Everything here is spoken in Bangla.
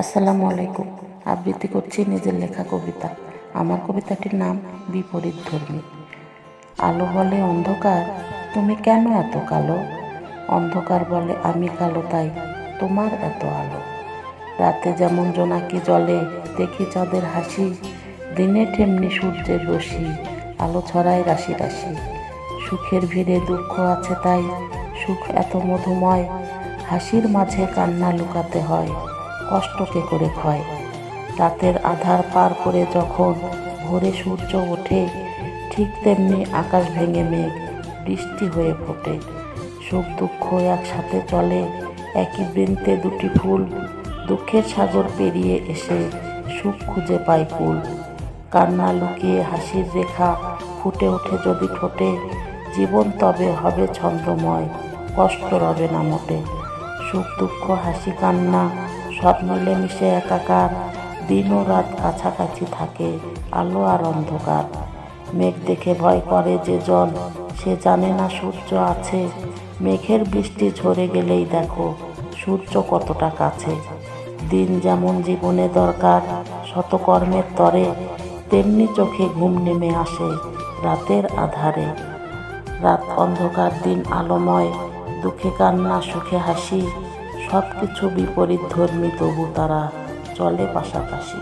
আসসালামু আলাইকুম। আবৃত্তি করছি নিজের লেখা কবিতা। আমার কবিতাটির নাম বিপরীতধর্মী। আলো বলে অন্ধকার, তুমি কেন এত কালো? অন্ধকার বলে আমি কালো, তাই তোমার এত আলো। রাতে যেমন জোনাকি জলে, দেখি চাঁদের হাসি, দিনে তেমনি সূর্যের রশি, আলো ছড়ায় রাশি রাশি। সুখের ভিড়ে দুঃখ আছে, তাই সুখ এত মধুময়। হাসির মাঝে কান্না লুকাতে হয়, কষ্টকে করে ক্ষয়। রাতের আধার পার করে যখন ভোরে সূর্য ওঠে, ঠিক তেমনি আকাশ ভেঙে মেঘ বৃষ্টি হয়ে ফোটে। সুখ দুঃখ একসাথে চলে, একই বৃন্তে দুটি ফুল। দুঃখের সাগর পেরিয়ে এসে সুখ খুঁজে পায় কুল। কান্না লুকিয়ে হাসির রেখা ফুটে ওঠে যদি ঠোঁটে, জীবন তবে হবে ছন্দময়, কষ্ট রবে না মোটে। সুখ দুঃখ হাসি কান্না সব মিলেমিশে একাকার, দিন ও রাত কাছাকাছি থাকে, আলো আর অন্ধকার। মেঘ দেখে ভয় করে যে জন, সে জানে না সূর্য আছে। মেঘের বৃষ্টি ঝরে গেলেই দেখো সূর্য কতটা কাছে। দিন যেমন জীবনে দরকার শতকর্মের তরে, তেমনি চোখে ঘুম নেমে আসে রাতের আধারে। রাত অন্ধকার, দিন আলোময়, দুঃখে কান্না সুখে হাসি, সব কিছু বিপরীতধর্মী তবু তারা চলে পাশাপাশি।